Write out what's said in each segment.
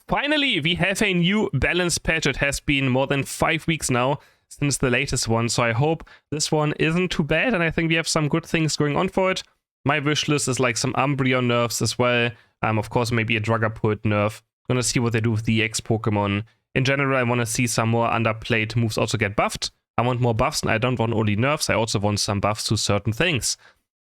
Finally, we have a new balance patch. It has been more than 5 weeks now since the latest one, so I hope this one isn't too bad, and I think we have some good things going on for it. My wish list is like some Umbreon nerfs as well. Of course, maybe a Dragapult nerf. Gonna see what they do with the EX Pokemon. In general, I want to see some more underplayed moves also get buffed. I want more buffs, and I don't want only nerfs. I also want some buffs to certain things.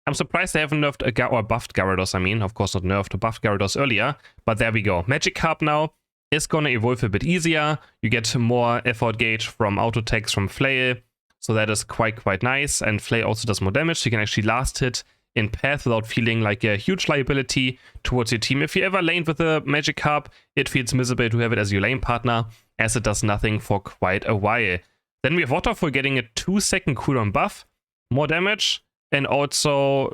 I'm surprised they haven't nerfed or buffed Gyarados, I mean. Of course not nerfed or buffed Gyarados earlier, but there we go. Magikarp now is gonna evolve a bit easier. You get more effort gauge from auto attacks from Flail, so that is quite nice. And Flail also does more damage, so you can actually last hit in path without feeling like a huge liability towards your team. If you ever laned with a Magikarp, it feels miserable to have it as your lane partner, as it does nothing for quite a while. Then we have Waterfall getting a 2-second cooldown buff, more damage, and also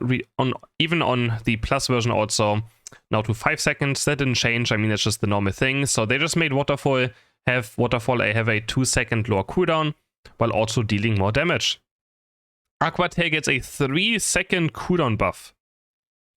even on the plus version also now to 5 seconds. That didn't change. I mean, it's just the normal thing. So they just made Waterfall have a 2-second lower cooldown while also dealing more damage. Aqua Tail gets a 3-second cooldown buff.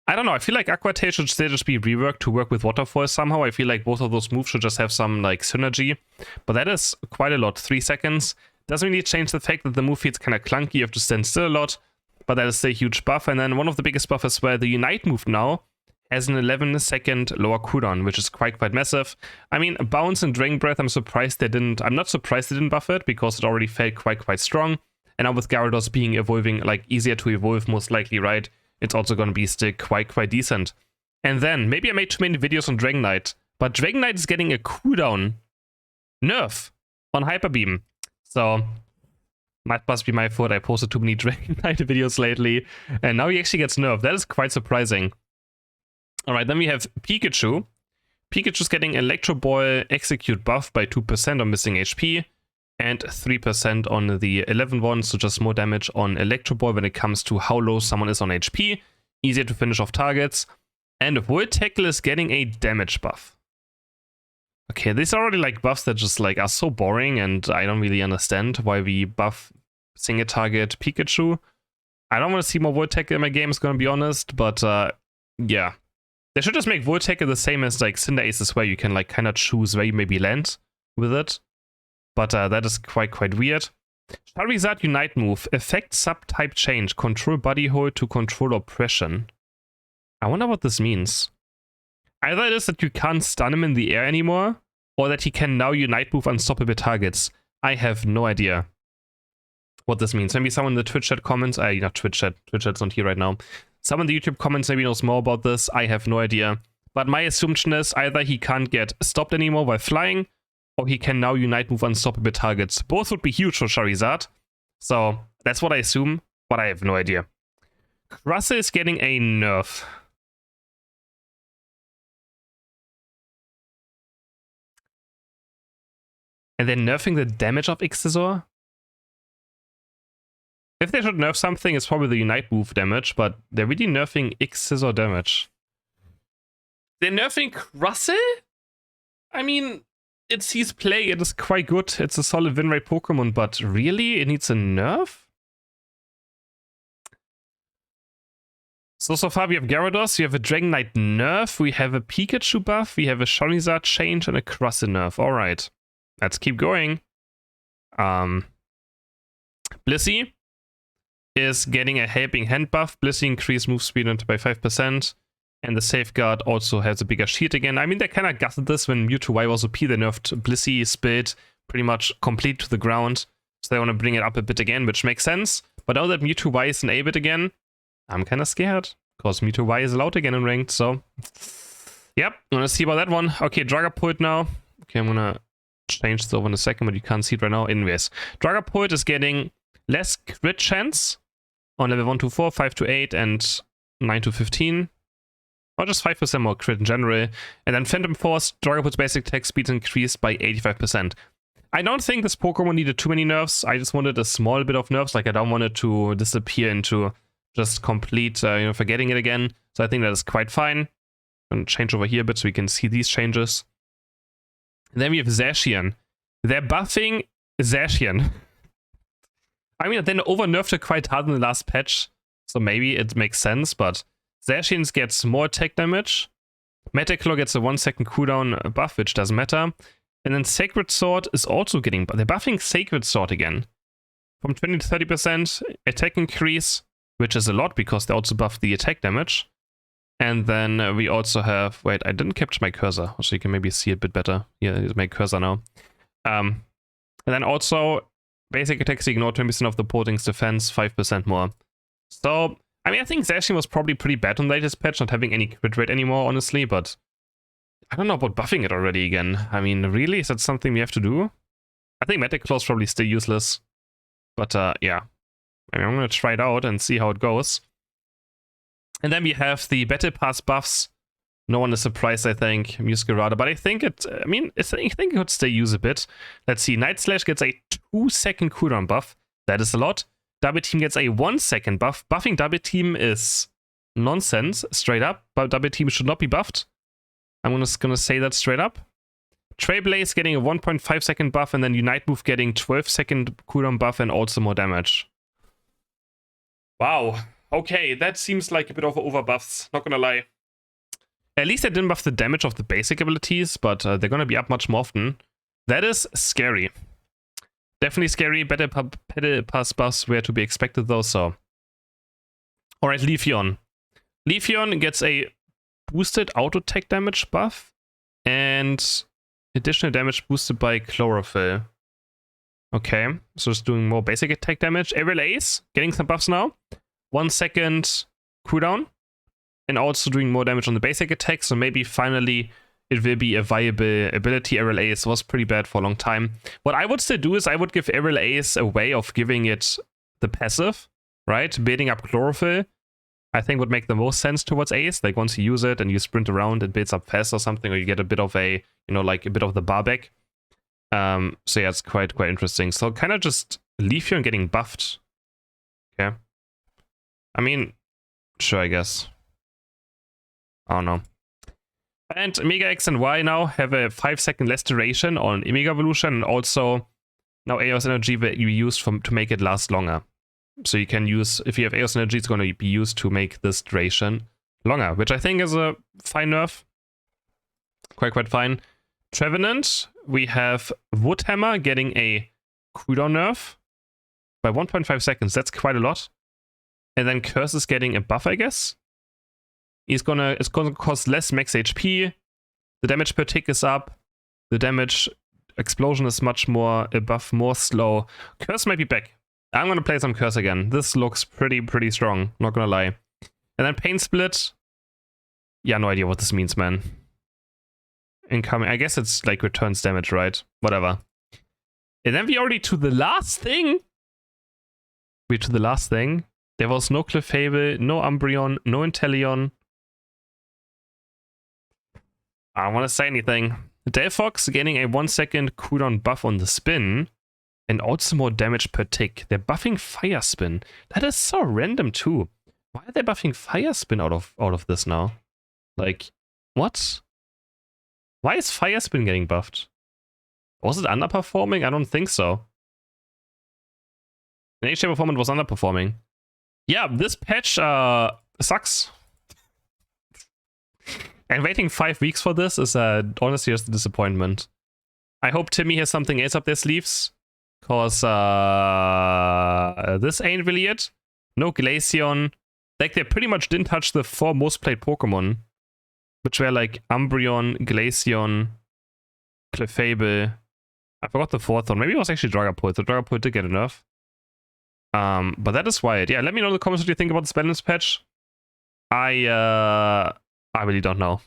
I don't know. I feel like Aqua Tail should still just be reworked to work with Waterfall somehow. I feel like both of those moves should just have some like synergy. But that is quite a lot. 3 seconds. Doesn't really change the fact that the move feels kind of clunky. You have to stand still a lot. But that is a huge buff. And then one of the biggest buffs as well, the Unite move now has an 11-second lower cooldown, which is quite massive. I mean, Bounce and Dragon Breath, I'm not surprised they didn't buff it, because it already felt quite strong. And now with Gyarados being evolving, like easier to evolve most likely, right? It's also going to be still quite decent. And then, maybe I made too many videos on Dragonite, but Dragonite is getting a cooldown nerf on Hyper Beam. So must be my fault. I posted too many Dragonite videos lately, and now he actually gets nerfed. That is quite surprising. Alright, then we have Pikachu. Pikachu's getting Electro Ball Execute buff by 2% on missing HP, and 3% on the 11 one, so just more damage on Electro Ball when it comes to how low someone is on HP. Easier to finish off targets. And Volt Tackle is getting a damage buff. Okay, these are already like buffs that just like are so boring, and I don't really understand why we buff single target Pikachu. I don't want to see more Volt Tackle in my games, gonna be honest, but yeah. They should just make Volt Tackle the same as like Cinderace, where you can like kind of choose where you maybe land with it. But that is quite weird. Charizard Unite move. Effect subtype change. Control body hold to control oppression. I wonder what this means. Either it is that you can't stun him in the air anymore, or that he can now Unite move unstoppable targets. I have no idea what this means. Maybe someone in the Twitch chat comments. Not Twitch chat. Twitch chat's not here right now. Someone in the YouTube comments maybe knows more about this. I have no idea. But my assumption is either he can't get stopped anymore while flying, or he can now Unite move unstoppable targets. Both would be huge for Charizard. So that's what I assume, but I have no idea. Crustle is getting a nerf. And they're nerfing the damage of Ixizor? If they should nerf something, it's probably the Unite move damage, but they're really nerfing Ixizor damage. They're nerfing Crustle? I mean, it sees play, it is quite good. It's a solid win rate Pokemon, but really? It needs a nerf? So far we have Gyarados, we have a Dragonite nerf, we have a Pikachu buff, we have a Charizard change, and a Crustle nerf. Alright. Let's keep going. Blissey is getting a Helping Hand buff. Blissey increased move speed by 5%. And the Safeguard also has a bigger shield again. I mean, they kind of gutted this when Mewtwo Y was OP. They nerfed Blissey's build pretty much complete to the ground. So they want to bring it up a bit again, which makes sense. But now that Mewtwo Y is an A-bit again, I'm kind of scared. Because Mewtwo Y is allowed again in ranked, so... Yep, I'm gonna see about that one. Okay, Dragapult now. Okay, I'm gonna change this over in a second, but you can't see it right now. Anyways, Dragapult is getting less crit chance on level 1 to 4, 5 to 8, and 9 to 15. Or just 5% more crit in general. And then Phantom Force, Dragapult's basic attack speed increased by 85%. I don't think this Pokemon needed too many nerfs. I just wanted a small bit of nerfs. Like, I don't want it to disappear into just complete, forgetting it again. So I think that is quite fine. I'm going to change over here a bit so we can see these changes. And then we have Zacian. They're buffing Zacian. I mean, they over-nerfed it quite hard in the last patch. So maybe it makes sense, but Zacian gets more attack damage, Metaclaw gets a 1-second cooldown buff, which doesn't matter. And then Sacred Sword is also getting... They're buffing Sacred Sword again. From 20 to 30% attack increase, which is a lot because they also buff the attack damage. And then we also have... Wait, I didn't capture my cursor, so you can maybe see it a bit better. Yeah, here's my cursor now. And then also, basic attacks ignore 20% of the opponent's defense, 5% more. So, I mean, I think Zacian was probably pretty bad on the latest patch, not having any crit rate anymore, honestly, but I don't know about buffing it already again. I mean, really? Is that something we have to do? I think Metaclaw is probably still useless. But, yeah. I mean, I'm going to try it out and see how it goes. And then we have the Battle Pass buffs. No one is surprised, I think, Muscarada, but I think it, I think it could still use a bit. Let's see, Night Slash gets a 2-second cooldown buff. That is a lot. Double Team gets a 1-second buff. Buffing Double Team is nonsense, straight up. But Double Team should not be buffed. I'm just gonna say that straight up. Trailblaze getting a 1.5-second buff, and then Unite Move getting 12-second cooldown buff and also more damage. Wow. Okay, that seems like a bit of overbuffs, not gonna lie. At least I didn't buff the damage of the basic abilities, but they're gonna be up much more often. That is scary. Definitely scary. Battle Pass buffs were to be expected though, so. Alright, Leafeon. Leafeon gets a boosted auto attack damage buff and additional damage boosted by Chlorophyll. Okay, so it's doing more basic attack damage. Aerial Ace getting some buffs now. 1-second cooldown. And also doing more damage on the basic attack, so maybe finally it will be a viable ability. Aerial Ace was pretty bad for a long time. What I would still do is I would give Aerial Ace a way of giving it the passive, right? Building up Chlorophyll, I think would make the most sense towards Ace. Like once you use it and you sprint around, it builds up fast or something, or you get a bit of a, you know, like a bit of the bar back. So yeah, it's quite interesting. So kind of just Leafeon getting buffed. Okay. I mean, sure, I guess. I don't know. And Mega X and Y now have a 5-second less duration on Mega Evolution, and also now Eos Energy will be used to make it last longer. So you can use, if you have Eos Energy, it's going to be used to make this duration longer, which I think is a fine nerf. Quite fine. Trevenant, we have Woodhammer getting a cooldown nerf by 1.5 seconds. That's quite a lot. And then Curse is getting a buff, I guess. It's gonna cost less max HP. The damage per tick is up. The damage explosion is much more above, more slow. Curse might be back. I'm gonna play some Curse again. This looks pretty strong, not gonna lie. And then Pain Split. Yeah, no idea what this means, man. Incoming. I guess it's like returns damage, right? Whatever. And then we already to the last thing. There was no Clefable, no Umbreon, no Inteleon. I don't want to say anything. Delphox getting a 1-second cooldown buff on the spin, and also more damage per tick. They're buffing Fire Spin. That is so random too. Why are they buffing Fire Spin out of this now? Like, what? Why is Fire Spin getting buffed? Was it underperforming? I don't think so. The HA performance was underperforming. Yeah, this patch sucks. And waiting 5 weeks for this is honestly just a disappointment. I hope Timmy has something else up their sleeves. Because this ain't really it. No Glaceon. Like, they pretty much didn't touch the 4 most played Pokemon. Which were like Umbreon, Glaceon, Clefable. I forgot the 4th one. Maybe it was actually Dragapult. The Dragapult did get a nerf. But that is wild. Yeah, let me know in the comments what you think about this balance patch. I really don't know.